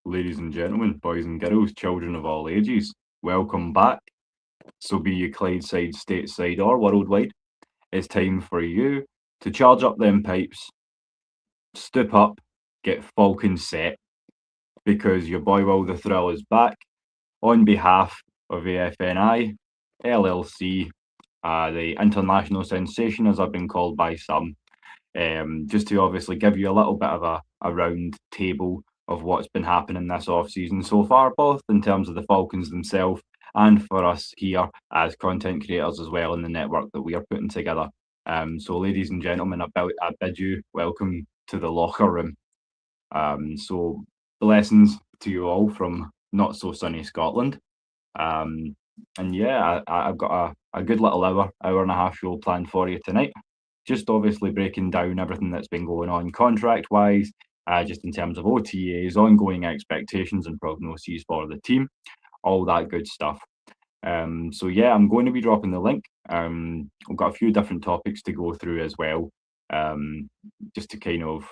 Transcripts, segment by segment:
Ladies and gentlemen, boys and girls, children of all ages, welcome back. So be you Clydeside, Stateside or worldwide, it's time for you to charge up them pipes, stoop up, get Falcon set, because your boy Will the Thrill is back on behalf of AFNI, LLC, the international sensation as I've been called by some, just to obviously give you a little bit of a round table of what's been happening this off-season so far, both in terms of the Falcons themselves and for us here as content creators as well in the network that we are putting together. So ladies and gentlemen, I bid you welcome to the locker room. So blessings to you all from not so sunny Scotland. And yeah, I've got a good little hour and a half show planned for you tonight. Just obviously breaking down everything that's been going on contract-wise, just in terms of OTAs, ongoing expectations and prognoses for the team, all that good stuff. So yeah, I'm going to be dropping the link. We've got a few different topics to go through as well, just to kind of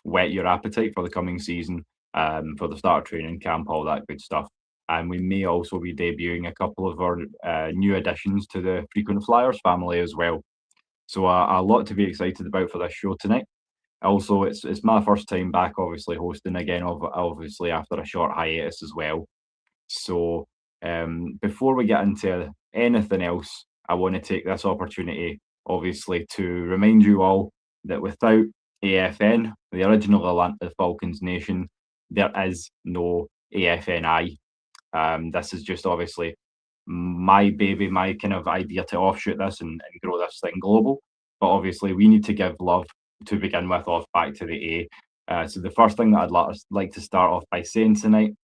whet your appetite for the coming season, for the start of training camp, all that good stuff. And we may also be debuting a couple of our new additions to the frequent Fliers family as well. So a lot to be excited about for this show tonight. Also, it's my first time back, obviously hosting again, obviously after a short hiatus as well. So before we get into anything else, I want to take this opportunity, obviously, to remind you all that without AFN, the original Atlanta Falcons nation, there is no AFNI. This is just obviously my baby, my kind of idea to offshoot this and grow this thing global. But obviously, we need to give love to begin with off back to the A. So the first thing that I'd like to start off by saying tonight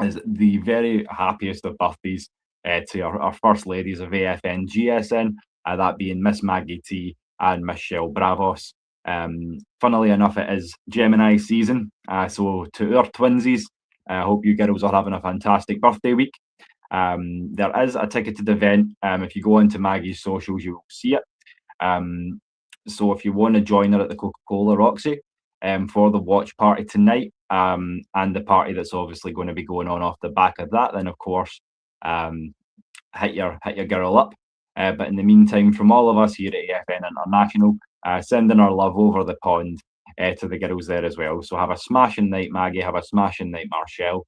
is the very happiest of birthdays to our first ladies of AFN GSN, that being Miss Maggie T and Michelle Bravos. Funnily enough, it is Gemini season. So to our twinsies, I hope you girls are having a fantastic birthday week. There is a ticketed event. If you go into Maggie's socials, you will see it. So if you want to join her at the Coca-Cola Roxy for the watch party tonight, and the party that's obviously going to be going on off the back of that, then of course hit your girl up. But in the meantime, from all of us here at AFN International, sending our love over the pond to the girls there as well. So have a smashing night, Maggie. Have a smashing night, Marshall.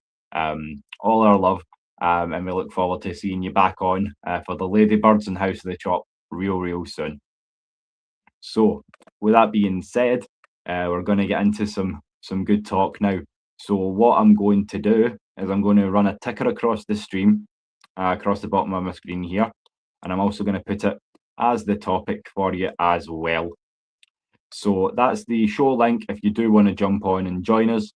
All our love, and we look forward to seeing you back on for the Ladybirds and House of the Chop real soon. So with that being said, we're going to get into some good talk now. So what I'm going to do is I'm going to run a ticker across the stream, across the bottom of my screen here, and I'm also going to put it as the topic for you as well. So that's the show link if you do want to jump on and join us.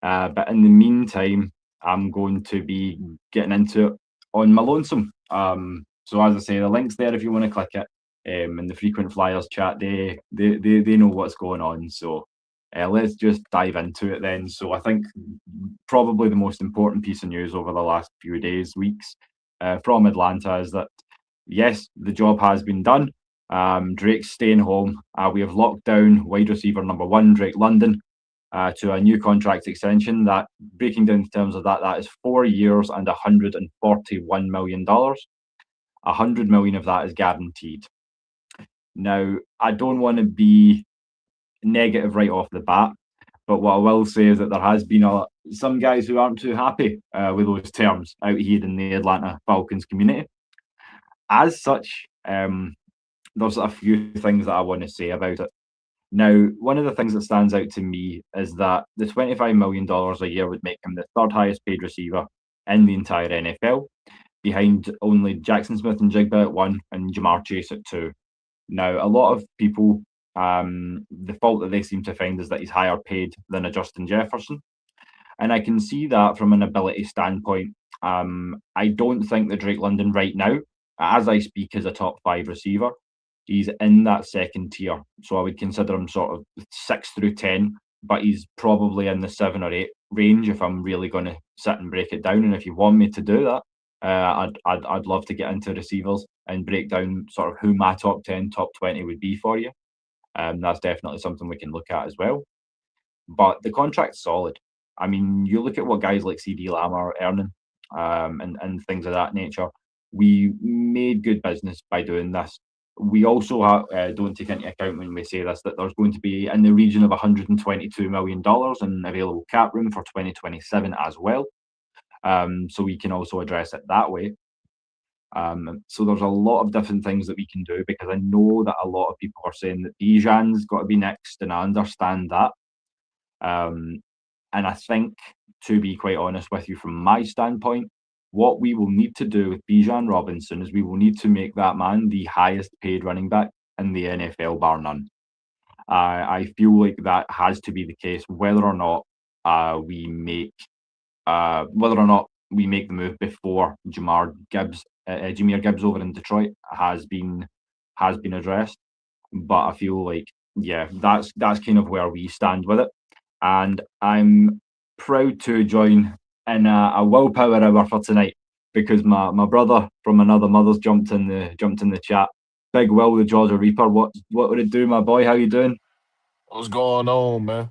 But in the meantime, I'm going to be getting into it on my lonesome. So as I say, the link's there if you want to click it. In the frequent Flyers chat, they know what's going on. So let's just dive into it then. So I think probably the most important piece of news over the last few days, weeks from Atlanta is that yes, the job has been done. Drake's staying home. We have locked down wide receiver number 1, Drake London, to a new contract extension. That, breaking down the terms of that is 4 years and $141 million. $100 million of that is guaranteed. Now, I don't want to be negative right off the bat, but what I will say is that there has been some guys who aren't too happy with those terms out here in the Atlanta Falcons community. As such, there's a few things that I want to say about it. Now, one of the things that stands out to me is that the $25 million a year would make him the third highest paid receiver in the entire NFL, behind only Jackson Smith-Njigba at 1 and Jamar Chase at 2. Now, a lot of people, the fault that they seem to find is that he's higher paid than a Justin Jefferson. And I can see that from an ability standpoint. I don't think that Drake London right now, as I speak, is a top 5 receiver. He's in that second tier. So I would consider him sort of 6 through 10, but he's probably in the 7 or 8 range if I'm really going to sit and break it down. And if you want me to do that, I'd love to get into receivers and break down sort of who my top 10, top 20 would be for you. That's definitely something we can look at as well. But the contract's solid. I mean, you look at what guys like CD Lamb are earning, and things of that nature. We made good business by doing this. We also don't take into account when we say this that there's going to be in the region of $122 million in available cap room for 2027 as well. So we can also address it that way. So there's a lot of different things that we can do, because I know that a lot of people are saying that Bijan's got to be next, and I understand that. And I think, to be quite honest with you, from my standpoint, what we will need to do with Bijan Robinson is we will need to make that man the highest paid running back in the NFL, bar none. I feel like that has to be the case, whether or not we make the move before Jahmyr Gibbs over in Detroit has been addressed. But I feel like, yeah, that's kind of where we stand with it. And I'm proud to join in a willpower hour for tonight, because my brother from another mother's jumped in the chat. Big Will, the Georgia Reaper. What would it do, my boy? How you doing? What's going on, man?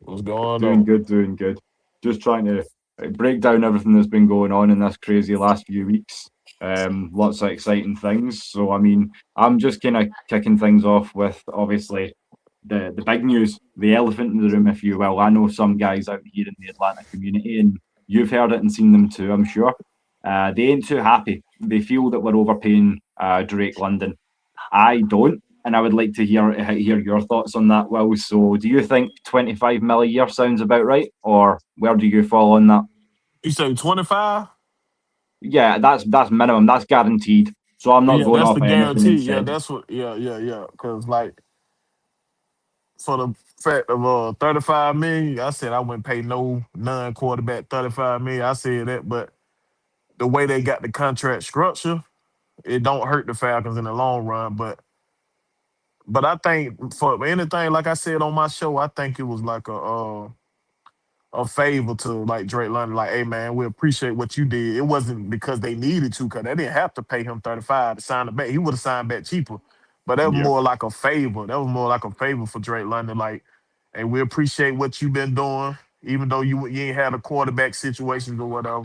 What's going Doing on? good, doing good. Just trying to break down everything that's been going on in this crazy last few weeks. Lots of exciting things. So, I mean, I'm just kind of kicking things off with, obviously, the big news, the elephant in the room, if you will. I know some guys out here in the Atlanta community, and you've heard it and seen them too, I'm sure. They ain't too happy. They feel that we're overpaying Drake London. I don't, and I would like to hear your thoughts on that, Will. So, do you think 25 mil a year sounds about right, or where do you fall on that? You say 25? Yeah, that's minimum. That's guaranteed. So I'm not Yeah, going that's off the of anything guarantee. and Yeah, said. that's what. Yeah. Because like for the fact of 35 million, I said I wouldn't pay no non-quarterback 35 million. I said that, but the way they got the contract structure, it don't hurt the Falcons in the long run. But I think for anything, like I said on my show, I think it was like a favor to like Drake London, like, hey man, we appreciate what you did. It wasn't because they needed to, because they didn't have to pay him 35 to sign the back. He would have signed back cheaper. But that was Yeah. more like a favor. That was more like a favor for Drake London. Like, hey, we appreciate what you've been doing, even though you ain't had a quarterback situations or whatever.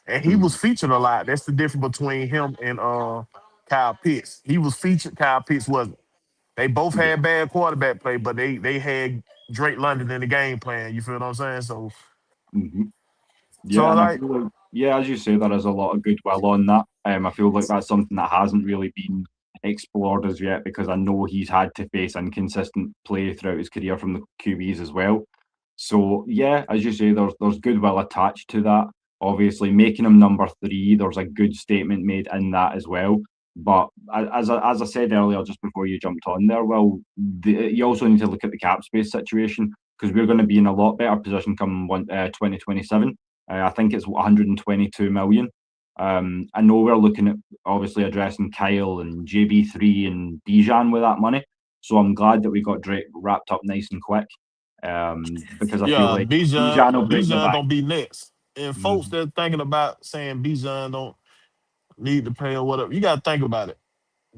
And he was Mm, featured a lot. That's the difference between him and Kyle Pitts. He was featured, Kyle Pitts wasn't. They both yeah. had bad quarterback play, but they had Drake London in the game plan. You feel what I'm saying? Hmm. Yeah, So and I like, feel like, yeah, as you say, there is a lot of goodwill on that. I feel like that's something that hasn't really been explored as yet, because I know he's had to face inconsistent play throughout his career from the QBs as well. So yeah, as you say, there's goodwill attached to that. Obviously, making him number 3, there's a good statement made in that as well. But as I said earlier, just before you jumped on there, well, you also need to look at the cap space situation, because we're going to be in a lot better position come 2027. I think it's 122 million. I know we're looking at obviously addressing Kyle and JB3 and Bijan with that money. So I'm glad that we got Drake wrapped up nice and quick, because I feel yeah, like Bijan Bijan will break the Bijan back. gonna be next. And folks Mhm. that thinking about saying Bijan don't need to pay or whatever, you gotta think about it.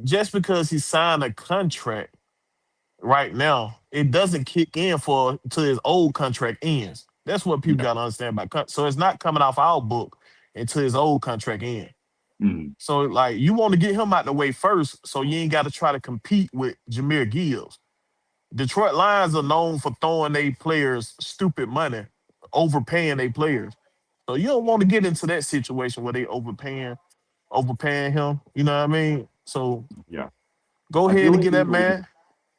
Just because he signed a contract right now, it doesn't kick in for till his old contract ends. That's what people Yeah. gotta understand about so it's not coming off our book until his old contract ends. Mhm. So like you want to get him out the way first, so you ain't got to try to compete with Jahmyr Gibbs. Detroit Lions are known for throwing their players stupid money, overpaying their players. So you don't want to get into that situation where they overpaying him. You know what I mean? So Yeah. go I feel ahead and like get we that will. man.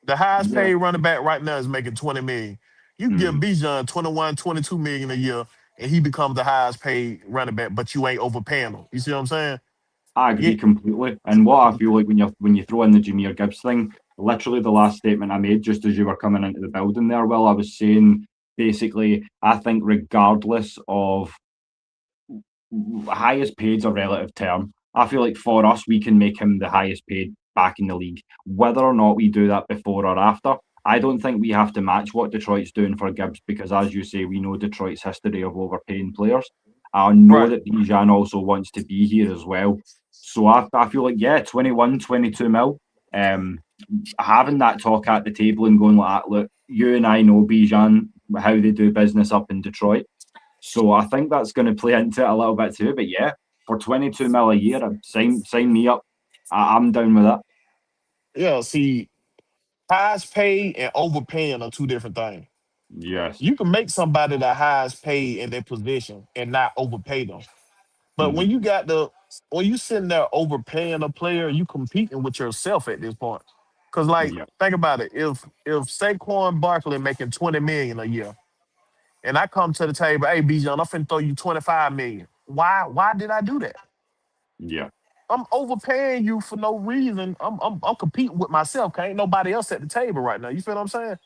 The highest Yeah. paid running back right now is making 20 million. You can give Mhm. Bijan 21, 22 million a year, and he becomes the highest paid running back, but you ain't overpaying him. You see what I'm saying? I Yeah. agree completely. And what I feel like when you throw in the Jahmyr Gibbs thing, literally the last statement I made just as you were coming into the building there, Will, I was saying basically I think regardless of highest paid's a relative term. I feel like for us, we can make him the highest paid back in the league. Whether or not we do that before or after, I don't think we have to match what Detroit's doing for Gibbs, because, as you say, we know Detroit's history of overpaying players. I know Right. that Bijan also wants to be here as well. So I feel like, yeah, 21, 22 mil. Um, Having that talk at the table and going like that, look, you and I know Bijan, how they do business up in Detroit. So I think that's going to play into it a little bit too. But yeah, for 22 mil a year, sign me up. I'm down with that. Yeah, see, highest paid and overpaying are two different things. Yes. You can make somebody the highest paid in their position and not overpay them. But Hmm. when you sitting there overpaying a player, you competing with yourself at this point. Cause like Yeah. think about it. If Saquon Barkley making 20 million a year and I come to the table, hey Bijan, I'm finna throw you 25 million. Why did I do that? Yeah. I'm overpaying you for no reason. I'm competing with myself. 'Cause ain't nobody else at the table right now. You feel what I'm saying?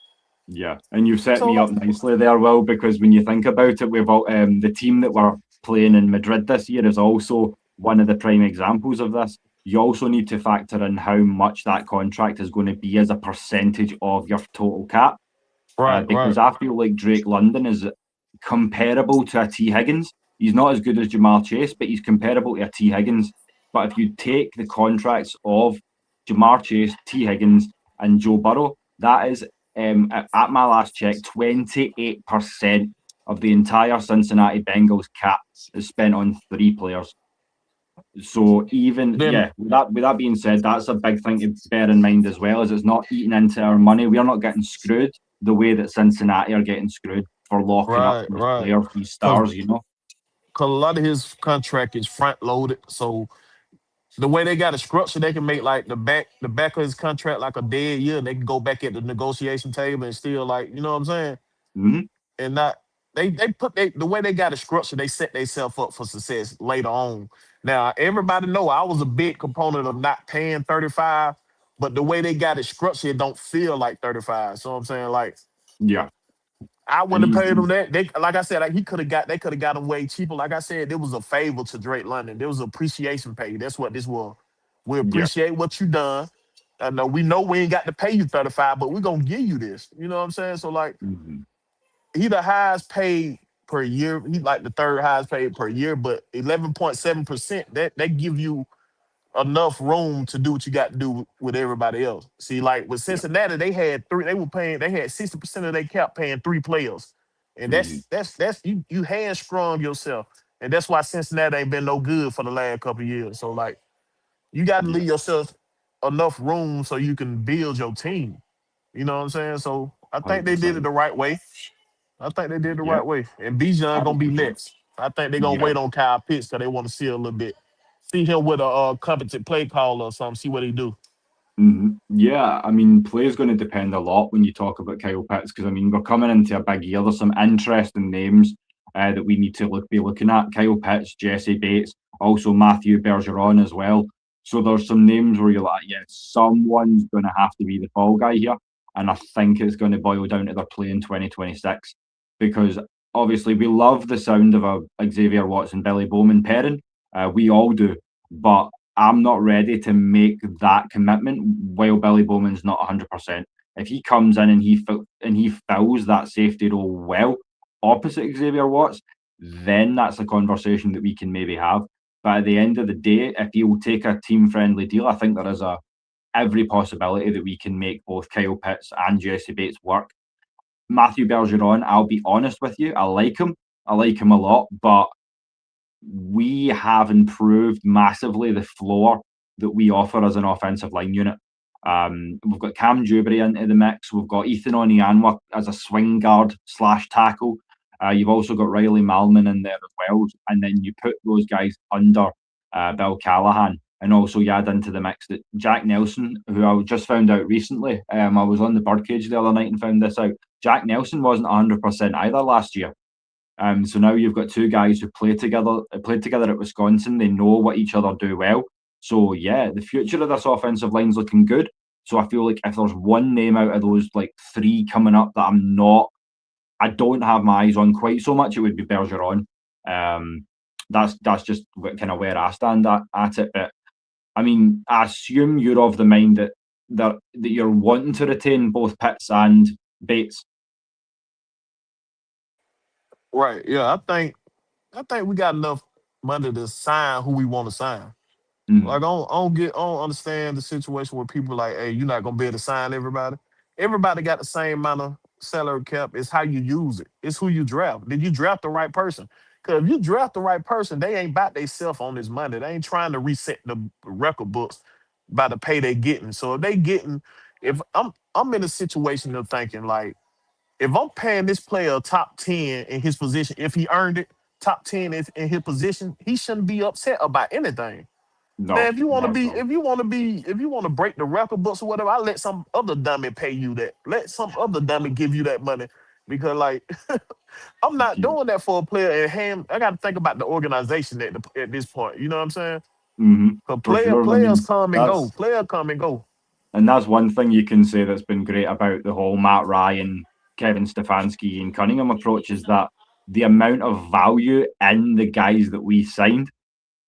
Yeah, and you've set So me like, up nicely there, Will, because when you think about it, we've all, the team that we're playing in Madrid this year is also one of the prime examples of this. You also need to factor in how much that contract is going to be as a percentage of your total cap, right, because right, I feel like Drake London is comparable to a T Higgins. He's not as good as Jamar Chase, but he's comparable to a T Higgins. But if you take the contracts of Jamar Chase, T Higgins, and Joe Burrow, that is at my last check, 28% of the entire Cincinnati Bengals cap is spent on three players. So even then with that being said, that's a big thing to bear in mind as well, as it's not eating into our money. We're not getting screwed the way that Cincinnati are getting screwed for locking up right, these right. players, these Cause, stars, you know. Cause a lot of his contract is front loaded. So the way they got a structure, they can make like the back of his contract like a dead year, and they can go back at the negotiation table and still like, you know what I'm saying? Mm-hmm. And not the way they got a structure, they set themselves up for success later on. Now everybody know I was a big component of not paying 35, but the way they got it structured, it don't feel like 35. So I'm saying like Yeah, I and wouldn't have paid him that. They like I said, like they could have got him way cheaper. Like I said, there was a favor to Drake London. There was appreciation pay. That's what this was. We yeah, appreciate what you done. I know we ain't got to pay you 35, but we're gonna give you this. You know what I'm saying? So like mm-hmm. he the highest paid per year. He like the third highest paid per year, but 11.7%, that give you enough room to do what you got to do with everybody else. See, like with Yeah, Cincinnati, they had 60% of their cap paying three players. And mm-hmm. that's you hamstrung yourself. And that's why Cincinnati ain't been no good for the last couple of years. So like you gotta Yeah, leave yourself enough room so you can build your team. You know what I'm saying? So I think they did it 100%. the right way. I think they did the Yeah, right way. And Bijan gonna be 100%. next. I think they're gonna Yeah. wait on Kyle Pitts because they want to see a little bit. See him with a competent play caller or something, see what he do. Yeah, I mean, play is going to depend a lot when you talk about Kyle Pitts because I mean we're coming into a big year. There's some interesting names that we need to be looking at. Kyle Pitts, Jesse Bates, also Matthew Bergeron as well. So there's some names where you're like, yeah, someone's going to have to be the fall guy here, and I think it's going to boil down to their play in 2026 because obviously we love the sound of a Xavier Watson, Billy Bowman pairing. We all do, but I'm not ready to make that commitment while Billy Bowman's not 100%. If he comes in and he fills that safety role well, opposite Xavier Watts, then that's a conversation that we can maybe have. But at the end of the day, if he'll take a team friendly deal, I think there is every possibility that we can make both Kyle Pitts and Jesse Bates work. Matthew Bergeron, I'll be honest with you, I like him. I like him a lot, but we have improved massively the floor that we offer as an offensive line unit. We've got Cam Dewberry into the mix. We've got Ethan Onianwa as a swing guard slash tackle. You've also got Riley Malman in there as well. And then you put those guys under Bill Callahan. And also you add into the mix that Jack Nelson, who I just found out recently, I was on the birdcage the other night and found this out. Jack Nelson wasn't 100% either last year. So now you've got two guys who played together at Wisconsin. They know what each other do well. So yeah, the future of this offensive line's looking good. So I feel like if there's one name out of those like three coming up that I don't have my eyes on quite so much, it would be Bergeron. That's just kind of where I stand at it. But I mean, I assume you're of the mind that you're wanting to retain both Pitts and Bates. Right. Yeah, I think we got enough money to sign who we want to sign. Mm, Like I don't understand the situation where people like, hey, you're not gonna be able to sign everybody. Everybody got the same amount of salary cap. It's how you use it. It's who you draft. Did you draft the right person? Because if you draft the right person, they ain't about themselves on this money. They ain't trying to reset the record books by the pay they getting. So if they getting, if I'm in a situation of thinking like, if I'm paying this player a top 10 in his position, if he earned it, top 10 is in his position, he shouldn't be upset about anything. Man, No, if you want to not at be, all. if you want to break the record books or whatever, I let some other dummy pay you that. Let some other dummy give you that money because, like, I'm not Yeah. doing that for a player. I got to think about the organization at this point. You know what I'm saying? Because For sure. I players mean, come and go. Players come and go. that's one thing you can say that's been great about the whole Matt Ryan, Kevin Stefanski, and Cunningham approach is that the amount of value in the guys that we signed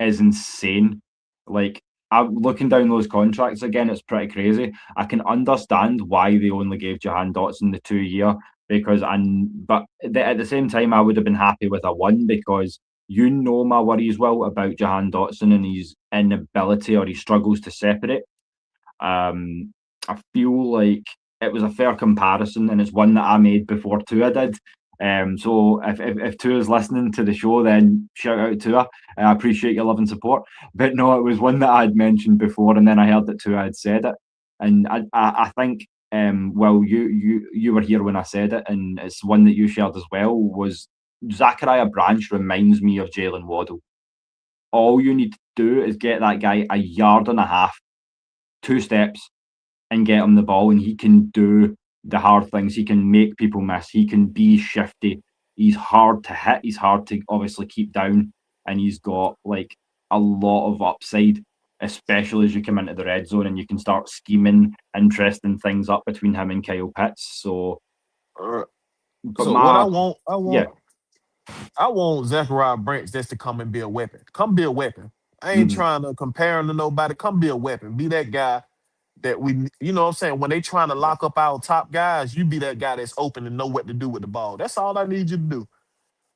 is insane. Like, I'm looking down those contracts again, it's pretty crazy. I can understand why they only gave Jahan Dotson the 2 year because at the same time I would have been happy with a one because you know my worries well about Jahan Dotson and his inability or he struggles to separate. I feel like it was a fair comparison, and it's one that I made before Tua did. So if Tua's listening to the show, then shout out Tua. I appreciate your love and support. But no, it was one that I'd mentioned before, and then I heard that Tua had said it, and I think well you were here when I said it, and it's one that you shared as well. Was Zachariah Branch reminds me of Jalen Waddle. All you need to do is get that guy a yard and a half, 2 steps, and get him the ball, and he can do the hard things. He can make people miss. He can be shifty. He's hard to hit. He's hard to obviously keep down, and he's got like a lot of upside, especially as you come into the red zone and you can start scheming interesting things up between him and Kyle Pitts. So, Uh, but so what my yeah, I want Zachariah Branch just to come and be a weapon. Come be a weapon. I ain't mhm, trying to compare him to nobody. Come be a weapon. Be that guy that you know what I'm saying? When they trying to yeah, lock up our top guys, you be that guy that's open and know what to do with the ball. That's all I need you to do.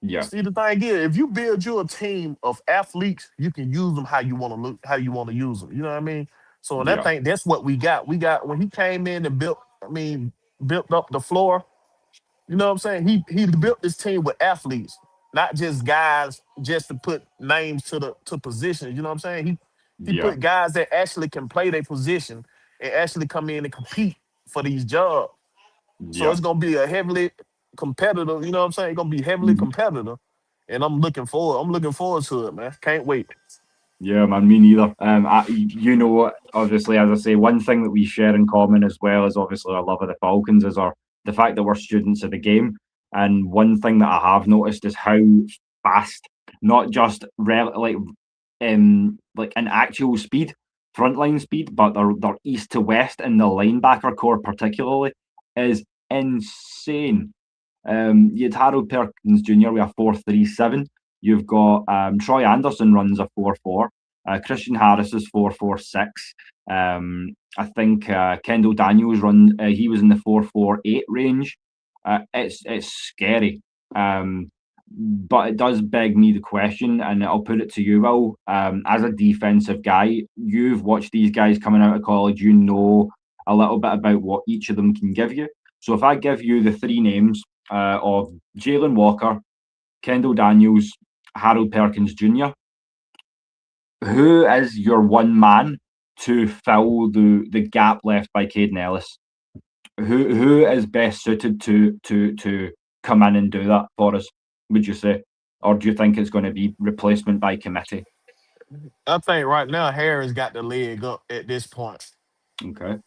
yeah, See, the thing is, if you build you a team of athletes, you can use them how you want to look, how you want to use them. You know what I mean? So, and I yeah, think that's what we got. We got when he came in and built up the floor. You know what I'm saying? He built this team with athletes, not just guys just to put names to positions. You know what I'm saying? He yeah, put guys that actually can play their position and actually come in and compete for these jobs. So yeah. it's gonna be a heavily competitive. You know what I'm saying? It's gonna be heavily Mhm. competitive, and I'm looking forward. I'm looking forward to it, man. Can't wait. Yeah, man, me neither. You know, obviously, as I say, one thing that we share in common as well is obviously our love of the Falcons is our the fact that we're students of the game. And one thing that I have noticed is how fast, not just like an actual speed, frontline speed, but their east to west and the linebacker core particularly is insane. You had Harold Perkins Jr. with a 4.37. You've got Troy Anderson runs a 4.4. Christian Harris is 4.46. I think Kendall Daniels he was in the 4.48 range. It's scary. But it does beg me the question, and I'll put it to you, Will. As a defensive guy, you've watched these guys coming out of college. You know a little bit about what each of them can give you. So if I give you the three names of Jalen Walker, Kendall Daniels, Harold Perkins Jr., who is your one man to fill the gap left by Caden Ellis? Who is best suited to come in and do that for us? Would you say, or do you think it's going to be replacement by committee? I think right now Harris got the leg up at this point. Okay.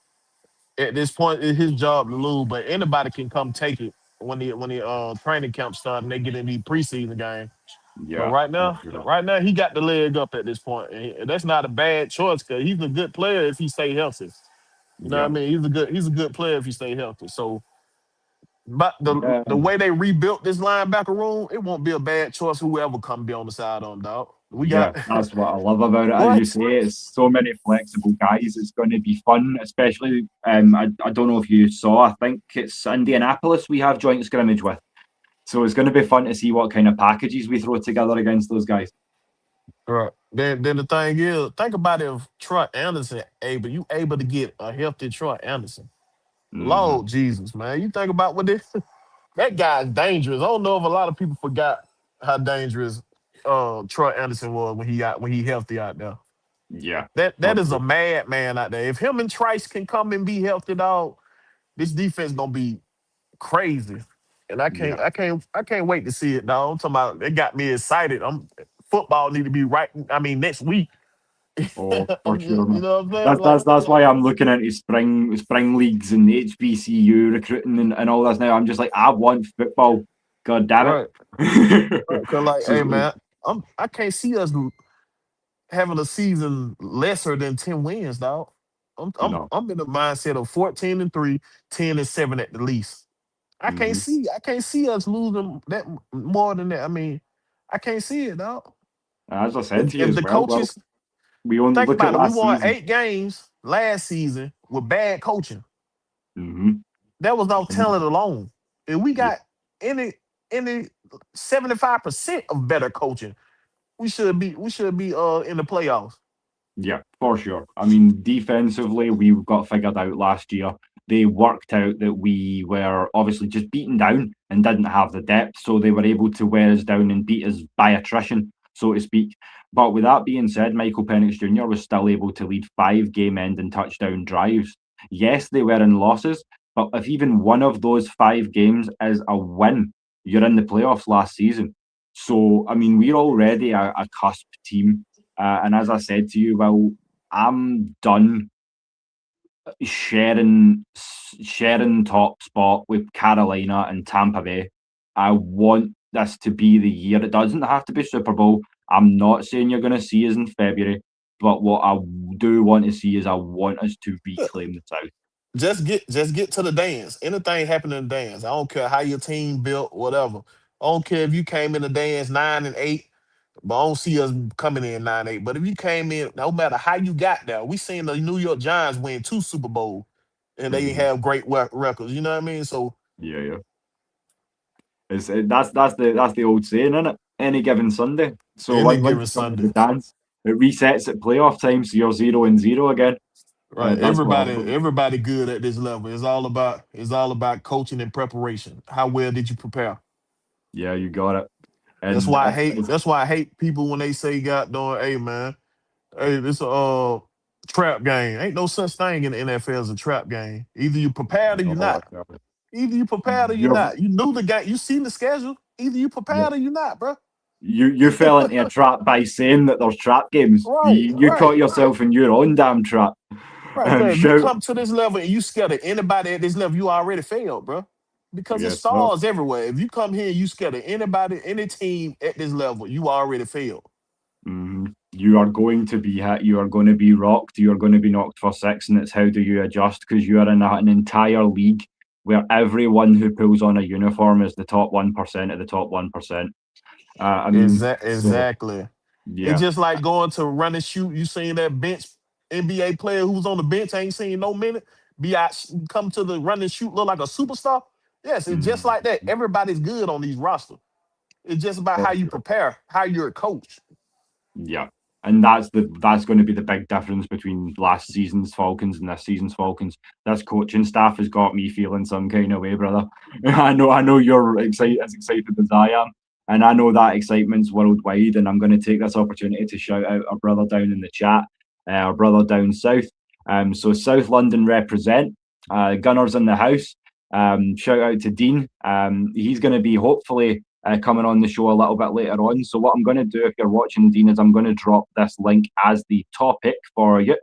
At this point, it's his job to lose, but anybody can come take it when the training camp start and they get in the preseason game. But Yeah. For sure. right now he got the leg up at this point, and that's not a bad choice because he's a good player if he stay healthy. You know what I Yeah. mean? He's a good player if he stay healthy. So, but Yeah. the way they rebuilt this linebacker room, it won't be a bad choice. Whoever come be on the side on dog. We Yeah, got that's what I love about it. As you what? say, it's so many flexible guys. It's going to be fun, especially. I don't know if you saw. I think it's Indianapolis we have joint scrimmage with. So it's going to be fun to see what kind of packages we throw together against those guys. Right. Then the thing is, think about if Troy Anderson able to get a healthy Troy Anderson. Lord Jesus, man. You think about what this that guy's dangerous. I don't know if a lot of people forgot how dangerous Troy Anderson was when he healthy out there. Yeah, That for is a sure. madman out there. If him and Trice can come and be healthy, dog, this defense gonna be crazy. And Yeah. I can't wait to see it, dog. I'm talking about it got me excited. Football need to be right. I mean, next week. Oh, for You sure, man. know what I'm saying? That's why I'm looking into spring leagues and HBCU recruiting and all this now. I'm just like, I want football. God damn Right. it. Right. Cause hey So man, I can't see us having a season lesser than 10 wins, dog. no. I'm in the mindset of 14-3, 10-7 at the least. Hmm. I can't see us losing that more than that. I mean, I can't see it, dog. As I said to you If as the well, well, coaches we only think look at about it, we last won season. 8 games last season with bad coaching. Hmm. That was off talent alone. If we Yeah, got any 75% of better coaching, we should be in the playoffs. yeah, for sure. I mean, defensively, we got figured out last year. They worked out that we were obviously just beaten down and didn't have the depth, so they were able to wear us down and beat us by attrition, so to speak. But with that being said, Michael Penix Jr. was still able to lead 5 game-ending touchdown drives. Yes, they were in losses, but if even one of those 5 games is a win, you're in the playoffs last season. So, I mean, we're already a cusp team. And as I said to you, well, I'm done sharing top spot with Carolina and Tampa Bay. I want this to be the year. It doesn't have to be Super Bowl. I'm not saying you're going to see us in February, but what I do want to see is I want us to reclaim the South. Just get to the dance. Anything happen in the dance. I don't care how your team built, whatever. I don't care if you came in the dance 9-8, but I don't see us coming in 9-8. But if you came in, no matter how you got there, we seen the New York Giants win 2 Super Bowls and they Mhm. have great records. You know what I mean? So Yeah, yeah. That's the old saying, isn't it? Any given Sunday. So any once given you come into Sunday, the dance, it resets at playoff time, so you're 0-0 again. right? That's what I've got. Everybody good at this level. It's all about coaching and preparation. How well did you prepare? Yeah, you got it. And it's, That's why I hate people when they say, "God doing, hey man, hey, this a trap game." Ain't no such thing in the NFL as a trap game. Either you prepared or you oh, not. Either you prepared or you you're, not. You knew the game. You seen the schedule. Either you prepared or you not, bro. you fell into a trap by saying that there's trap games. Right, You right, caught yourself in your own damn trap. right. Cause if you Shout, come to this level and you scared of anybody at this level, you already failed, bro. Because it's yes, sir. stars everywhere. If you come here and you scared of anybody, any team at this level, you already failed. You are going to be hit. You are going to be rocked. You are going to be knocked for six, and it's how do you adjust? Because you are in an entire league where everyone who pulls on a uniform is the top 1% of the top 1%. I mean, so Exactly. It's yeah. just like going to run and shoot. You seen that bench NBA player who was on the bench, ain't seen no minute, be out, come to the run and shoot, look like a superstar. Yes, it's just Mhm. like that. Everybody's good on these rosters. It's just about For how you sure. prepare, how you're a coach. Yeah. And that's going to be the big difference between last season's Falcons and this season's Falcons. This coaching staff has got me feeling some kind of way, brother. I know you're excited as excited as I am. And I know that excitement's worldwide. And I'm going to take this opportunity to shout out our brother down in the chat, our brother down south. So South London represent, Gunners in the house. Shout out to Dean. He's going to be hopefully coming on the show a little bit later on. So what I'm going to do if you're watching, Dean, is I'm going to drop this link as the topic for you.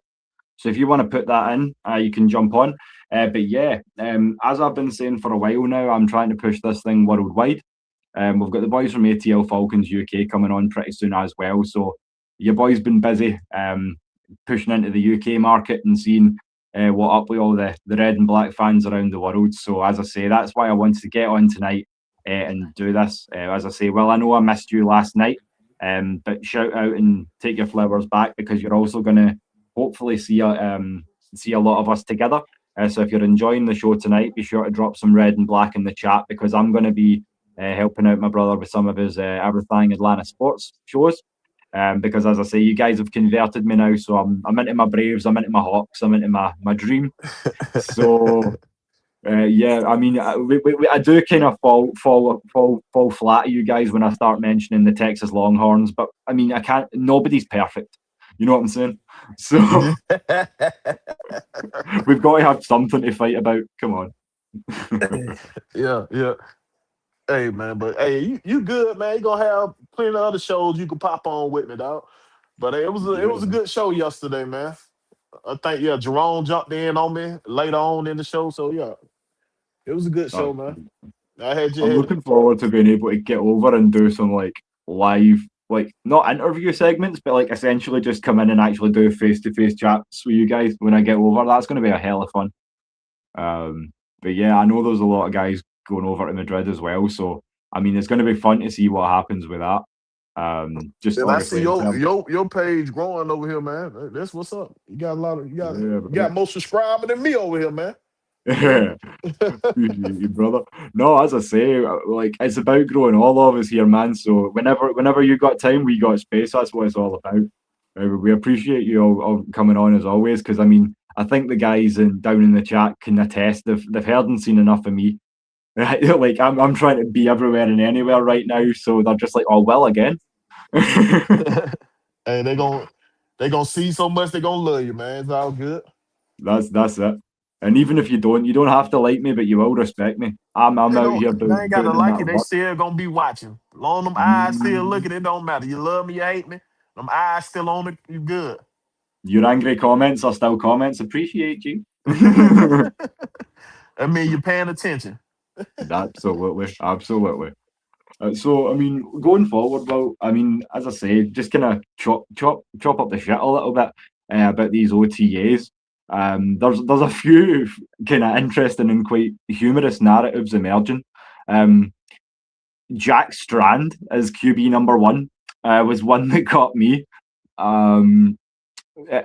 So if you want to put that in, you can jump on. But yeah, as I've been saying for a while now, I'm trying to push this thing worldwide. We've got the boys from ATL Falcons UK coming on pretty soon as well. So your boy's been busy pushing into the UK market and seeing what up with all the red and black fans around the world. So as I say, that's why I wanted to get on tonight and do this. As I say, well, I know I missed you last night, but shout out and take your flowers back because you're also going to hopefully see a lot of us together. So if you're enjoying the show tonight, be sure to drop some red and black in the chat because I'm going to be helping out my brother with some of his Everything Atlanta sports shows. Because as I say, you guys have converted me now, so I'm into my Braves, I'm into my Hawks, I'm into my dream. So Yeah, I mean, I do kind of fall flat at you guys when I start mentioning the Texas Longhorns, but I mean, I can't. Nobody's perfect. You know what I'm saying? So we've got to have something to fight about. Come on. Yeah, yeah. Hey man, but hey, you good, man. You gonna have plenty of other shows you can pop on with me, dog. But hey, it was a Yeah. good show yesterday, man. I think Jerome jumped in on me later on in the show, so yeah, it was a good show, Uh, man. I had I'm you. looking forward to being able to get over and do some like live, like not interview segments, but like essentially just come in and actually do face to face chats with you guys when I get over. That's going to be a hell of fun. But yeah, I know there's a lot of guys going over to Madrid as well. So I mean, it's going to be fun to see what happens with that. Just And I see obviously in terms, your page growing over here, man. That's what's up. You got a lot of yeah, you got more subscribers than me over here, man. You know? brother. Appreciate you, brother. No, as I say, like it's about growing all of us here, man. So whenever you got time, we got space. That's what it's all about. We appreciate you all coming on as always, because I mean, I think the guys down in the chat can attest. They've heard and seen enough of me. Like I'm trying to be everywhere and anywhere right now, so they're just like, oh well, again. Hey, they gonna see so much they gonna love you, man. It's all good. That's it. And even if you don't have to like me, but you will respect me. I'm They out don't here they ain't gotta putting in like you. that They work. still gonna be watching. Long them eyes still Mm, looking, it don't matter. You love me, you hate me. Them eyes still on it, you good. your angry comments are still comments. Appreciate you. I mean, you're paying attention. Absolutely, absolutely. So, I mean, going forward, well, I mean, as I say, just kind of chop up the shit a little bit about these OTAs. There's a few kind of interesting and quite humorous narratives emerging. Um, Jack Strand as QB number one was one that caught me. Um,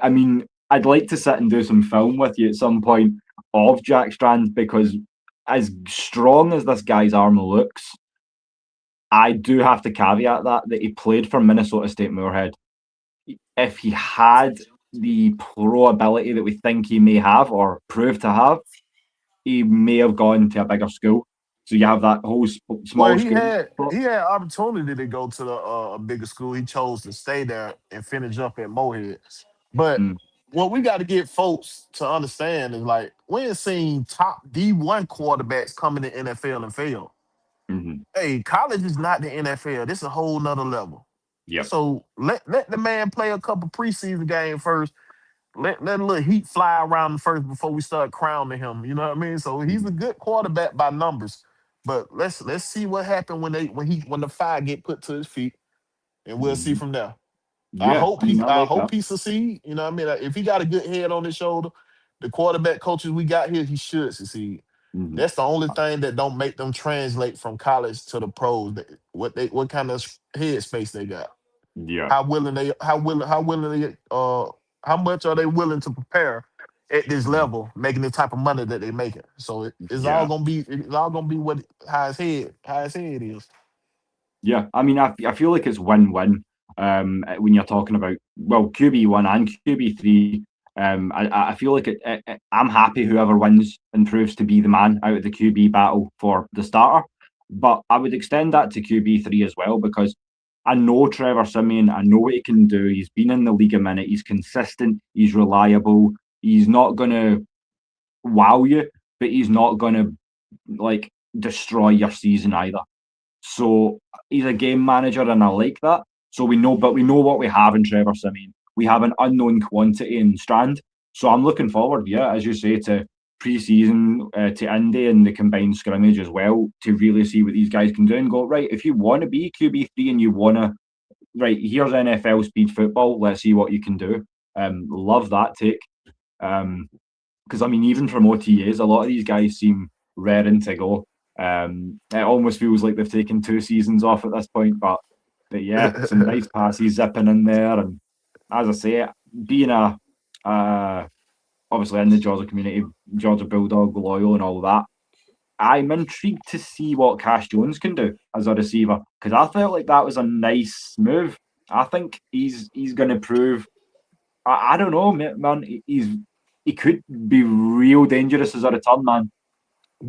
I mean, I'd like to sit and do some film with you at some point of Jack Strand because as strong as this guy's arm looks, I do have to caveat that he played for Minnesota State Moorhead. If he had the pro ability that we think he may have or proved to have, he may have gone to a bigger school. So you have that whole Well, small he school. had he had opportunity to go to the a bigger school. He chose to stay there and finish up at Morehead. But Mm, what we got to get folks to understand is like we ain't seen top D1 quarterbacks coming to NFL and fail. mhm. Hey, college is not the NFL. This is a whole nother level. Yep. So let the man play a couple preseason games first. Let a little heat fly around first before we start crowning him. You know what I mean? So he's a Mhm. good quarterback by numbers. But let's see what happened when the fire get put to his feet, and we'll see Mhm. from there. I Yeah, hope I mean, he I I like hope that. he succeed. You know what I mean? If he got a good head on his shoulder, the quarterback coaches we got here, he should succeed. Mhm. That's the only thing that don't make them translate from college to the pros. What kind of head space they got? Yeah, How much are they willing to prepare at this Mhm. level, making the type of money that they making? So Yeah. it's all gonna be what how his head is. Yeah, I mean, I feel like it's win-win when you're talking about well QB1 and QB3. I feel like I'm happy whoever wins and proves to be the man out of the QB battle for the starter, but I would extend that to QB3 as well because I know Trevor Simeon. I know what he can do. He's been in the league a minute. He's consistent. He's reliable. He's not gonna wow you, but he's not gonna like destroy your season either. So he's a game manager, and I like that. So we know what we have in Trevor Simeon. We have an unknown quantity in Strand. So I'm looking forward, yeah, as you say, to pre-season to Indy and the combined scrimmage as well to really see what these guys can do and go right. If you want to be QB3 and you want to right, here's NFL speed football. Let's see what you can do. Love that take. Because I mean, even from OTAs, a lot of these guys seem raring to go. It almost feels like they've taken 2 seasons off at this point, but yeah, some nice passes zipping in there, and as I say, being a uh, obviously in the Georgia community, Georgia Bulldog loyal and all that, I'm intrigued to see what Cash Jones can do as a receiver because I felt like that was a nice move. I think he's going to prove. I don't know, man. He could be real dangerous as a return man.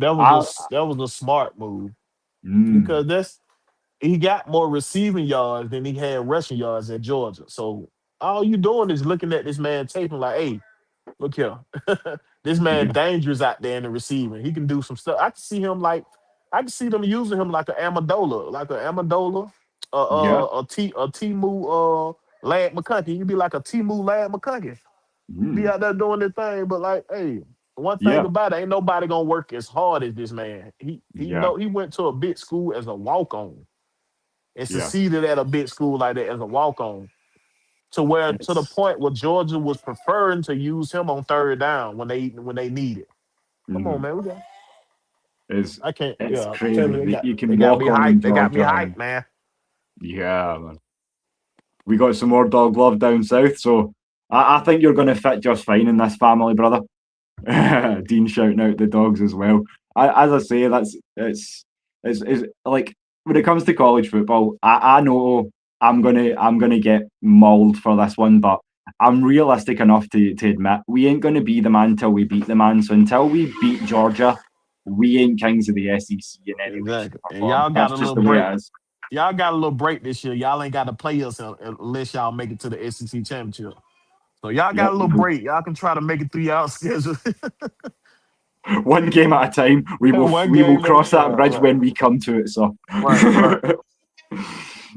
I, that was a smart move mm, because he got more receiving yards than he had rushing yards at Georgia. So all you doing is looking at this man taping like, hey, look here. This man yeah, dangerous out there in the receiving. He can do some stuff. I can see them using him like a Amendola, yeah, a Timu Lad McConkey. You'd be like a Timu Lad McConkey. Be mm, out there doing his thing, but like, hey, one thing yeah, about it, ain't nobody gonna work as hard as this man. yeah, He went to a big school as a walk on and yeah. succeeded at a big school like that as a walk on to the It's point where Georgia was preferring to use him on third down when they need it. Come on, mm, man. it's I can't. it's Yeah, I'm telling crazy you, that you they can got walk me on in hyped. They got me Georgia, hyped, and man. yeah, man. We got some more dog love down south, so I think you're going to fit just fine in this family, brother. Dean shouting out the dogs as well. As I say, it's like when it comes to college football, I know I'm gonna get mauled for this one, but I'm realistic enough to admit we ain't gonna be the man till we beat the man. So until we beat Georgia, we ain't kings of the SEC in any way, shape, Exactly. or And form. y'all got That's a just little the way break. it is. Y'all got a little break this year. Y'all ain't got to play us unless y'all make it to the SEC championship. So y'all got Yep. a little break. Y'all can try to make it through y'all schedule. One game at a time. We will One we will game at a cross that time. bridge Right. when we come to it. So, Right.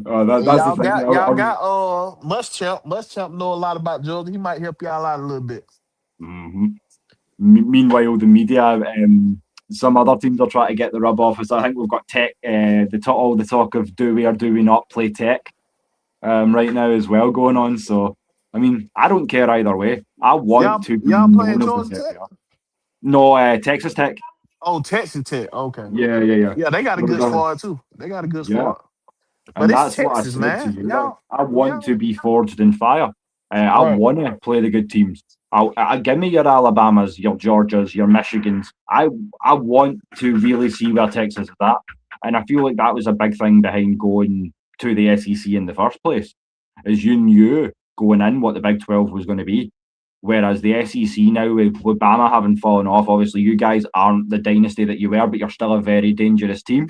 And that's the thing. y'all got Must Champ know a lot about Georgia. He might help y'all out a little bit. Mhm. Meanwhile, the media, some other teams are trying to get the rub off us. I think we've got Tech, all the talk of do we or do we not play Tech right now as well going on. So, I mean, I don't care either way. I want to be Y'all playing known as the Georgia Tech we Tech? are. No, Texas Tech. Oh, Texas Tech. Okay. Yeah, yeah, yeah. Yeah, they got a We're good the- squad too. They got a good yeah. squad. But And it's that's what I Texas, said to man. you. Like, I want to be forged in fire. I Right. want to play the good teams. Give me your Alabamas, your Georgias, your Michigans. I want to really see where Texas is at. And I feel like that was a big thing behind going to the SEC in the first place, is you knew going in what the Big 12 was going to be. Whereas the SEC now, with Bama having fallen off, obviously you guys aren't the dynasty that you were, but you're still a very dangerous team.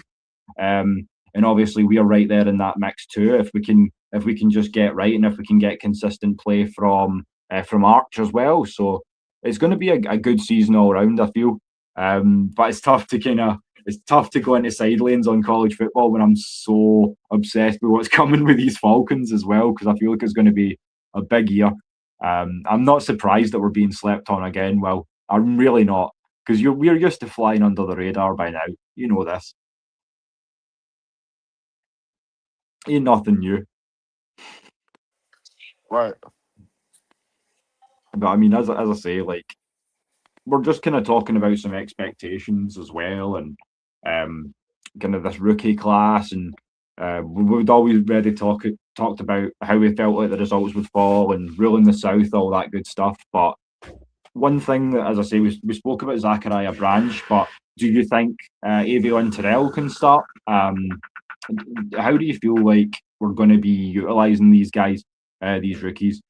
And obviously we are right there in that mix too. If we can just get right, and if we can get consistent play from Arch as well, so it's going to be a good season all round. I feel, but it's tough to go into side lanes on college football when I'm so obsessed with what's coming with these Falcons as well, because I feel like it's going to be a big year. I'm not surprised that we're being slept on again. Well, I'm really not, because we're used to flying under the radar by now. You know this. Ain't nothing new. Right. But I mean, as I say, like we're just kind of talking about some expectations as well, and kind of this rookie class, and we'd always already talked about how we felt like the results would fall and ruling the South, all that good stuff. But one thing that, as I say, we spoke about Zachariah Branch, but do you think Avion Terrell can start? How do you feel like we're going to be utilising these guys, these rookies?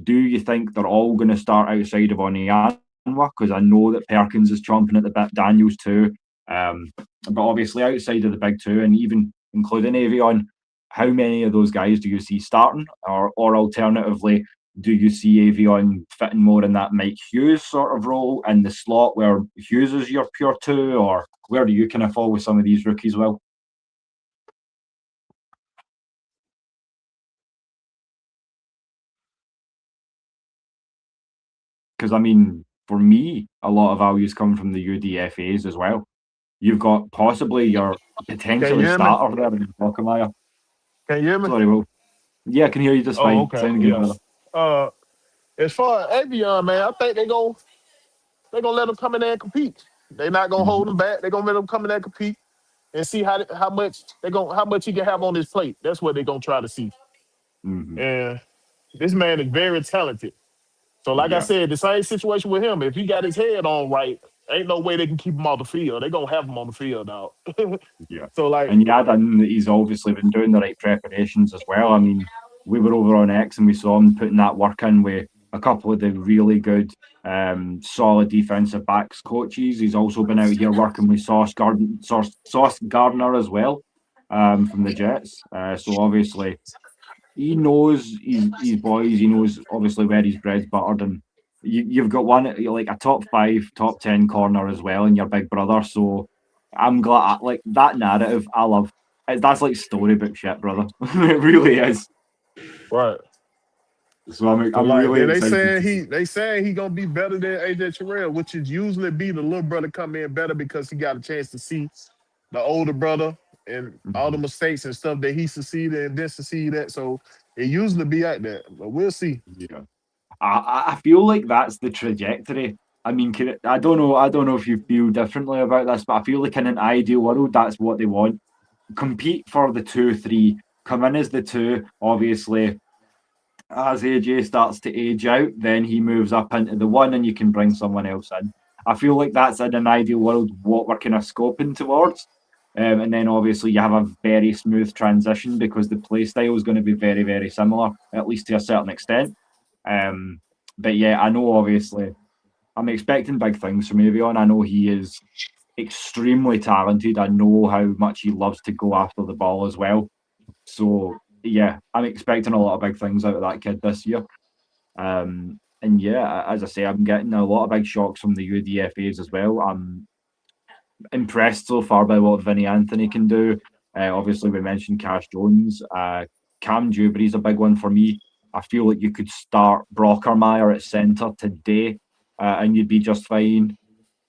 Do you think they're all going to start outside of Onyanwa? Because I know that Perkins is chomping at the bit, Daniels too. But obviously outside of the big two, and even including Avion, how many of those guys do you see starting? Or alternatively, do you see Avion fitting more in that Mike Hughes sort of role in the slot where Hughes is your pure two? Or where do you kind of fall with some of these rookies? Well, because I mean, for me, a lot of values come from the UDFAs as well. You've got possibly your Can you potentially hear me? starter there in Falcon. Can you hear me? Sorry, Will. Yeah, I can hear you just Oh, fine. okay. Sounding good, Yeah. brother. Uh, as far as Avion, man, I think they gonna let him come in there and compete. They're not gonna Mm-hmm. hold him back. They're gonna let him come in there and compete and see how much he can have on his plate. That's what they're gonna try to see. Mm-hmm. And this man is very talented. So, like I Yeah, said, the same situation with him. If he got his head on right, ain't no way they can keep him off the field. They're gonna have him on the field now. yeah. So, like, And you add in that he's obviously been doing the right preparations as well. I mean, we were over on X and we saw him putting that work in with a couple of the really good, solid defensive backs coaches. He's also been out here working with Sauce Gardner as well, from the Jets. So obviously he knows his boys. He knows obviously where his bread's buttered, and you've got one like a top 5, top 10 corner as well in your big brother. So I'm glad, like that narrative. I love. That's like storybook shit, brother. It really is. Right. So So I'm like really they excited saying to see. they saying he gonna be better than AJ Terrell, which is usually be the little brother come in better because he got a chance to see the older brother and all the Mhm. mistakes and stuff that he succeeded and didn't succeed at. So it usually be like that. But we'll see. Yeah. I feel like that's the trajectory. I mean, I don't know. I don't know if you feel differently about this, but I feel like in an ideal world, that's what they want. Compete for the 2, 3. Come in as the 2. Obviously, as AJ starts to age out, then he moves up into the 1, and you can bring someone else in. I feel like that's in an ideal world what we're kind of scoping towards. And then obviously you have a very smooth transition because the play style is going to be very, very similar, at least to a certain extent. Um, but yeah, I know obviously I'm expecting big things from Avion. I know he is extremely talented. I know how much he loves to go after the ball as well. So yeah, I'm expecting a lot of big things out of that kid this year. And yeah, as I say, I'm getting a lot of big shocks from the UDFAs as well. I'm impressed so far by what Vinny Anthony can do. Obviously, we mentioned Cash Jones. Cam Dewberry's a big one for me. I feel like you could start Brockermeyer at centre today, and you'd be just fine.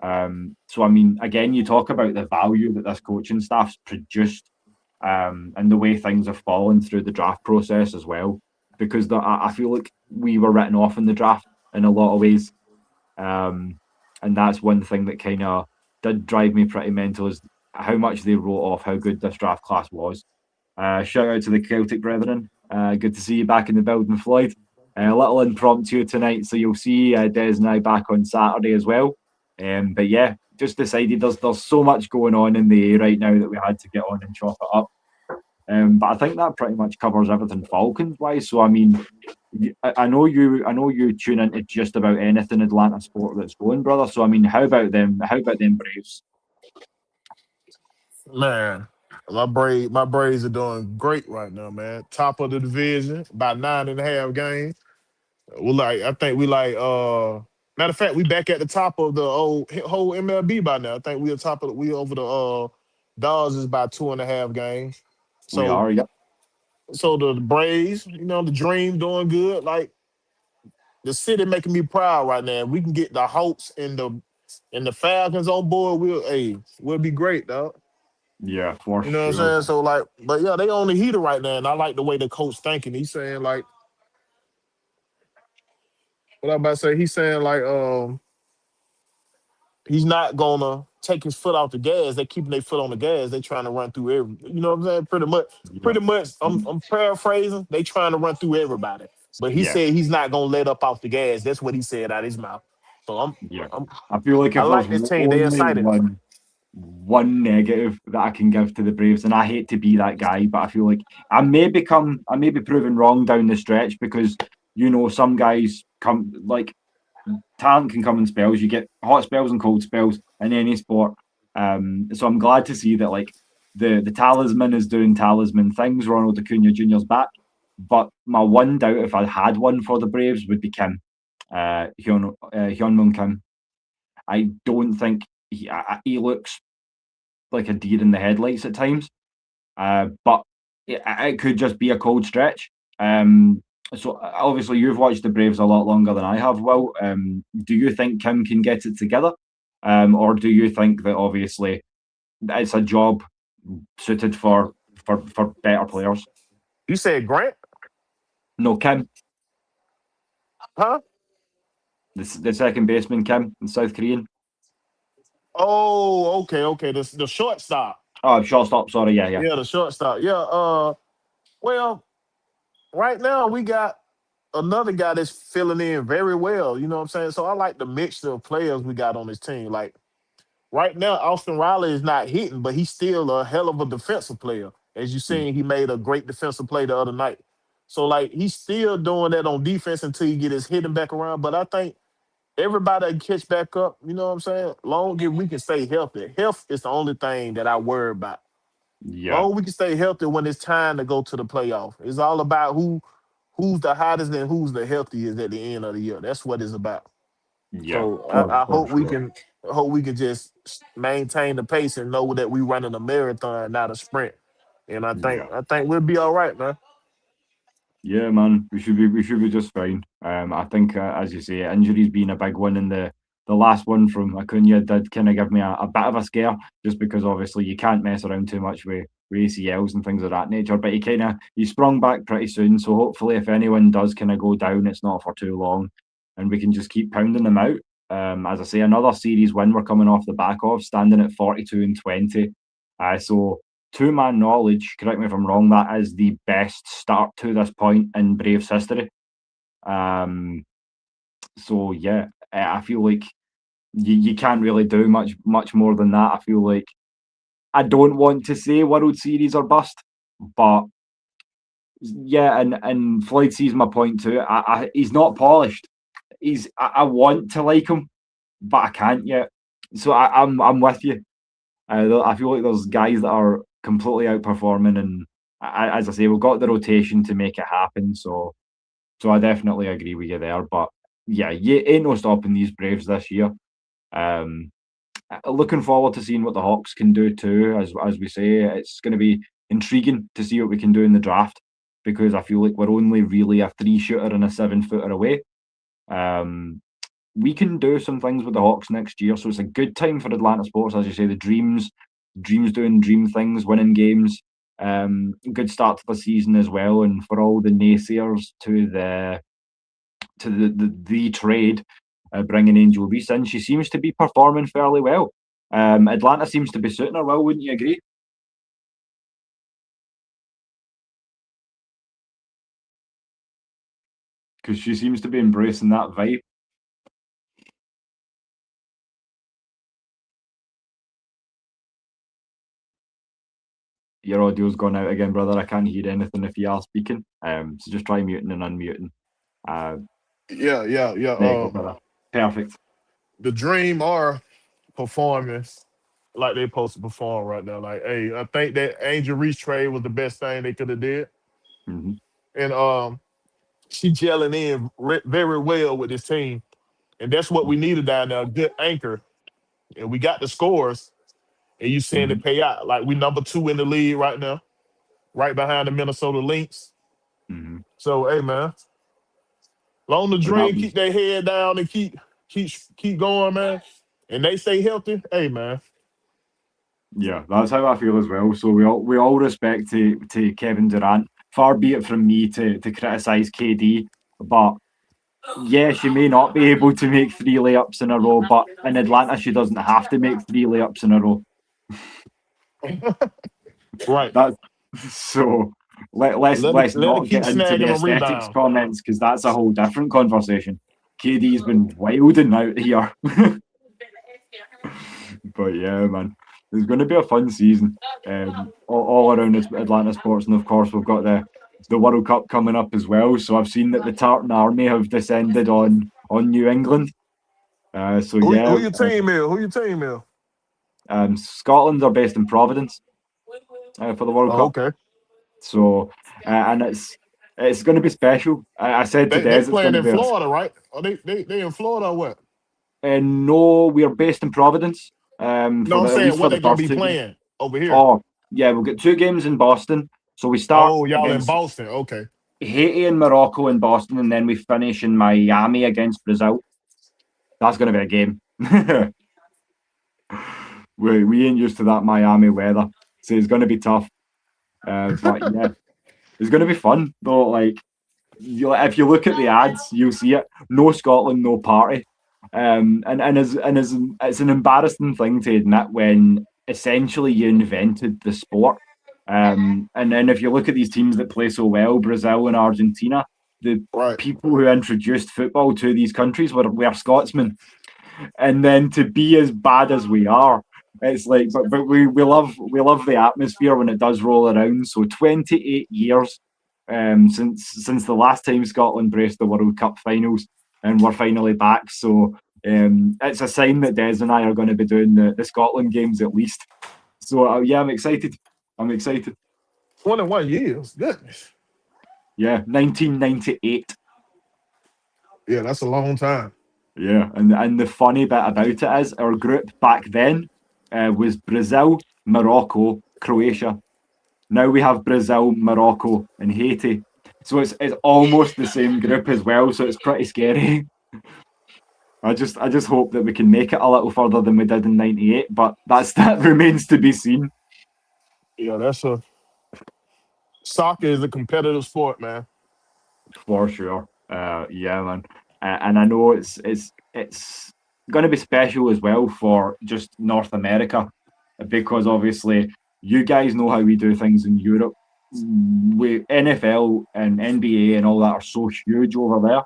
So, I mean, again, you talk about the value that this coaching staff's produced, and the way things have fallen through the draft process as well. Because I feel like we were written off in the draft in a lot of ways. Um, and that's one thing that kind of did drive me pretty mental is how much they wrote off how good this draft class was. Shout out to the Celtic brethren. Good to see you back in the building, Floyd. A little impromptu tonight, so you'll see Des and I back on Saturday as well. But yeah, just decided there's so much going on in the A right now that we had to get on and chop it up. But I think that pretty much covers everything Falcons wise. So I mean, I know you tune into just about anything Atlanta sport that's going, brother. So I mean, how about them? How about them Braves? Man, my Braves are doing great right now, man. Top of the division, about 9.5 games. We like, I think we like matter of fact, we back at the top of the whole MLB by now. I think we are top of we over the Dodgers by 2.5 games. We So are, yep, the Braves, the dream doing good. Like the city making me proud right now. We can get the Hawks and the Falcons on board. We'll be great, dog. yeah, for You know what I'm sure. saying? So like, but yeah, they on the heater right now, and I like the way the coach thinking. He's saying like, what I about to say? He's saying like, he's not gonna take his foot off the gas. They keeping their foot on the gas. They trying to run through every. You know what I'm saying? Yeah, Pretty much. I'm paraphrasing. They trying to run through everybody. But he yeah, said he's not gonna let up off the gas. That's what he said out his mouth. So yeah. I'm I feel like I if there's like this team. They only excited. one negative that I can give to the Braves, and I hate to be that guy, but I feel like I may be proven wrong down the stretch because some guys come like talent can come in spells. You get hot spells and cold spells in any sport. So I'm glad to see that like the talisman is doing talisman things. Ronald Acuna Jr.'s back, but my one doubt if I had one for the Braves would be Kim, Hyunmoon Kim. I don't think he looks like a deer in the headlights at times, but it could just be a cold stretch. So obviously you've watched the Braves a lot longer than I have. Will, do you think Kim can get it together, or do you think that obviously it's a job suited for better players? You said Grant, No, Kim, huh? the second baseman, Kim, the South Korean. Oh, okay. The shortstop. Oh, shortstop. Sorry, yeah, yeah, Yeah, the shortstop. Yeah. Well, right now we got another guy that's filling in very well. You know what I'm saying? So I like the mixture of players we got on this team. Like right now, Austin Riley is not hitting, but he's still a hell of a defensive player. As you seen, he made a great defensive play the other night. So like he's still doing that on defense until he get his hitting back around. But I think everybody can catch back up. You know what I'm saying? Long as we can stay healthy. Health is the only thing that I worry about. Yeah, Long as we can stay healthy when it's time to go to the playoff. It's all about who's the hottest and who's the healthiest at the end of the year. That's what it's about. yeah, So for I for hope we sure. can just maintain the pace and know that we running a marathon, not a sprint. And Yeah. I think we'll be all right, man. Yeah, man, we should be just fine. I think, as you say, injuries being a big one, and the last one from Acuna did kind of give me a bit of a scare, just because obviously you can't mess around too much with ACLs and things of that nature. But he sprung back pretty soon, so hopefully, if anyone does kind of go down, it's not for too long, and we can just keep pounding them out. As I say, another series win we're coming off the back of, standing at 42-20. So to my knowledge, correct me if I'm wrong, that is the best start to this point in Braves history. Um, so yeah, I feel like you can't really do much more than that. I feel like I don't want to say World Series or bust, but yeah, and Floyd sees my point too. He's not polished. I want to like him, but I can't yet. So I'm with you. I feel like there's guys that are completely outperforming, and as I say, we've got the rotation to make it happen. So I definitely agree with you there. But yeah, you ain't no stopping these Braves this year. Um, Looking forward to seeing what the Hawks can do too. As we say, it's going to be intriguing to see what we can do in the draft, because I feel like we're only really a 3-shooter and a 7-footer away. We can do some things with the Hawks next year, so it's a good time for Atlanta sports, as you say. The dreams doing dream things, winning games. Good start to the season as well, and for all the naysayers to the trade, bringing Angel Reese in, she seems to be performing fairly well. Atlanta seems to be suiting her well, wouldn't you agree? Because she seems to be embracing that vibe. Your audio's gone out again, brother. I can't hear anything if you are speaking. So just try muting and unmuting. Uh, Yeah. there you go, brother. Perfect. The dream are performing like they supposed to perform right now. Like, hey, I think that Angel Reese trade was the best thing they could have did. Hmm. And she gelling in very well with this team. And that's what we needed down there, a good anchor. And we got the scores, and you seeing Hmm. it pay out. Like we number 2 in the league right now, right behind the Minnesota Lynx. Hmm. So hey man, long the But that dream, was keep their head down and keep going, man. And they stay healthy. Hey man. Yeah, that's how I feel as well. So we all respect to Kevin Durant. Far be it from me to criticise KD, but yeah, she may not be able to make 3 layups in a row, but in Atlanta she doesn't have to make 3 layups in a row. Right. That's so. Let's Let her not keep get into the snagging them aesthetics rebound. comments, because that's a whole different conversation. KD's been wilding out here. But yeah, man, it's going to be a fun season, all around Atlanta sports, and of course we've got the World Cup coming up as well. So I've seen that the Tartan Army have descended on New England. So Who yeah, your team is? Who your team is? Scotland are based in Providence for the World Oh, Cup. okay. So and it's going to be special. I said to They Des it's going playing to in be Florida, right? Or they in Florida or what? no, we are based in Providence No, I'm at saying least for what the they gonna first be 2 games. playing over here. Oh, yeah, we'll get 2 games in Boston. So we start Oh, y'all in against Boston. Okay. Haiti and Morocco in Boston, and then we finish in Miami against Brazil. That's going to be a game. We ain't used to that Miami weather, so it's going to be tough. But yeah, it's going to be fun though. Like, if you look at the ads, you'll see it. No Scotland, no party. And it's an embarrassing thing to admit when essentially you invented the sport. And then if you look at these teams that play so well, Brazil and Argentina, the Right. people who introduced football to these countries were Scotsmen. And then to be as bad as we are, it's like, but we love the atmosphere when it does roll around. So 28 years since the last time Scotland braced the World Cup finals, and we're finally back. So it's a sign that Des and I are going to be doing the Scotland games at least. So yeah, I'm excited. 21 years, goodness. Yeah, 1998. Yeah, that's a long time. Yeah, and the funny bit about it is our group back then was Brazil, Morocco, Croatia. Now we have Brazil, Morocco, and Haiti. So it's almost the same group as well. So it's pretty scary. I just hope that we can make it a little further than we did in '98, but that remains to be seen. Yeah, soccer is a competitive sport, man. For sure. Yeah, man. And I know it's going to be special as well for just North America, because obviously you guys know how we do things in Europe. We NFL and NBA and all that are so huge over there,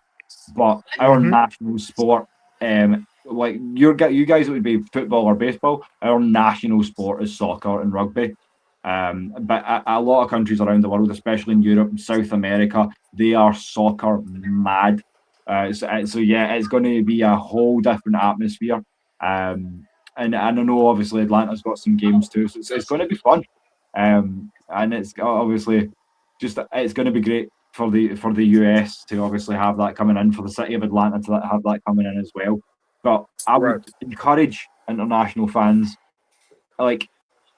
but our national sport, like you guys, it would be football or baseball. Our national sport is soccer and rugby. But a lot of countries around the world, especially in Europe and South America, they are soccer mad. So yeah, it's going to be a whole different atmosphere. And I know obviously Atlanta's got some games too, so it's going to be fun. And it's obviously it's going to be great for the US to obviously have that coming in, for the city of Atlanta to have that coming in as well. But I would encourage international fans, like,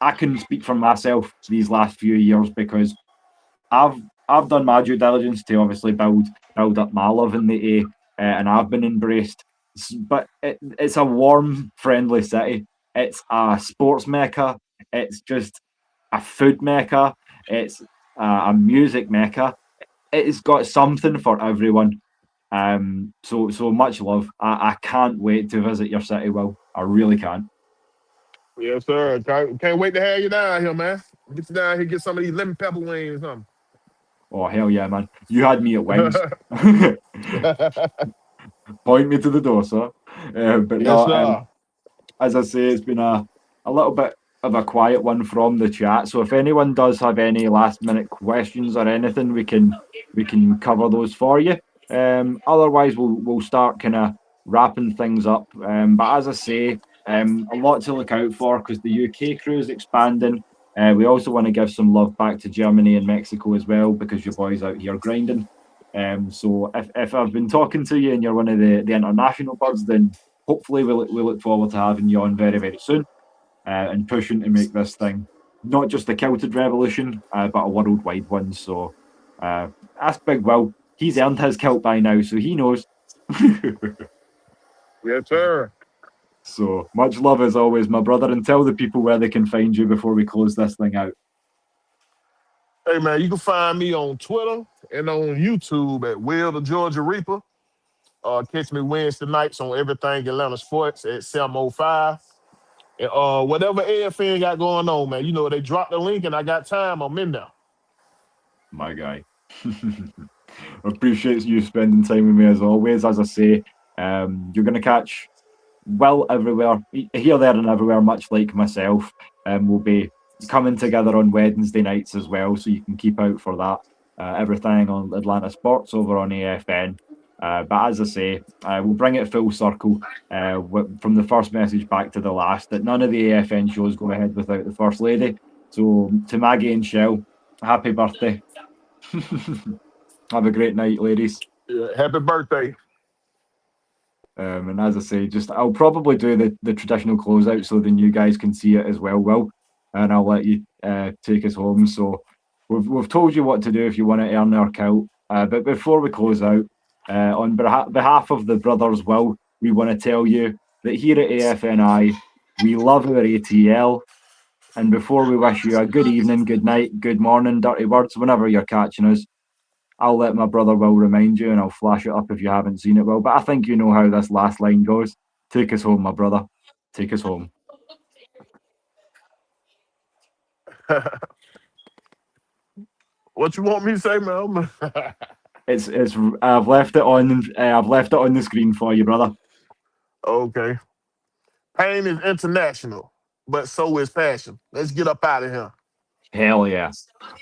I can speak for myself these last few years, because I've done my due diligence to obviously build up my love in the A, and I've been embraced. But it's a warm, friendly city. It's a sports mecca. It's just a food mecca. It's a music mecca. It's got something for everyone. So much love. I can't wait to visit your city, Will. I really can. Yes, sir. Can't wait to have you down here, man. Get you down here, get some of these lemon pepper wings or something. Oh, hell yeah, man. You had me at wings. Point me to the door, sir. But Yes, no, sir. as I say, it's been a little bit of a quiet one from the chat. So if anyone does have any last minute questions or anything, we can cover those for you. Otherwise, we'll start kind of wrapping things up. But as I say, a lot to look out for, because the UK crew is expanding. We also want to give some love back to Germany and Mexico as well, because your boys out here grinding. So if I've been talking to you and you're one of the international birds, then hopefully we look forward to having you on very, very soon, and pushing to make this thing not just a kilted revolution, but a worldwide one. So ask Big Will. He's earned his kilt by now, so he knows. Yes, sir. So much love as always, my brother, and tell the people where they can find you before we close this thing out. Hey, man, you can find me on Twitter and on YouTube at Will the Georgia Reaper. Catch me Wednesday nights on Everything Atlanta Sports at 7:05. And whatever AFN got going on, man, you know, they dropped the link and I got time, I'm in there. My guy. Appreciate you spending time with me as always. As I say, you're going to catch Will everywhere, here, there, and everywhere, much like myself. We'll be coming together on Wednesday nights as well, so you can keep out for that. Everything on Atlanta Sports over on AFN. But as I say, we'll bring it full circle, from the first message back to the last, that none of the AFN shows go ahead without the First Lady. So to Maggie and Shell, happy birthday. Have a great night, ladies. Yeah, happy birthday. And as I say, I'll probably do the traditional closeout so then you guys can see it as well, Will. And I'll let you take us home. So we've told you what to do if you want to earn our kilt. But before we close out, on behalf of the brothers, Will, we want to tell you that here at AFNI, we love our ATL. And before we wish you a good evening, good night, good morning, dirty words, whenever you're catching us, I'll let my brother Will remind you, and I'll flash it up if you haven't seen it, Will. But I think you know how this last line goes. Take us home, my brother. Take us home. What you want me to say, man? It's I've left it on. I've left it on the screen for you, brother. Okay. Pain is international, but so is passion. Let's get up out of here. Hell yeah.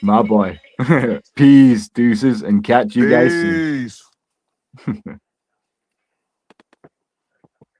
My boy. Peace, deuces, and catch you guys soon. Peace.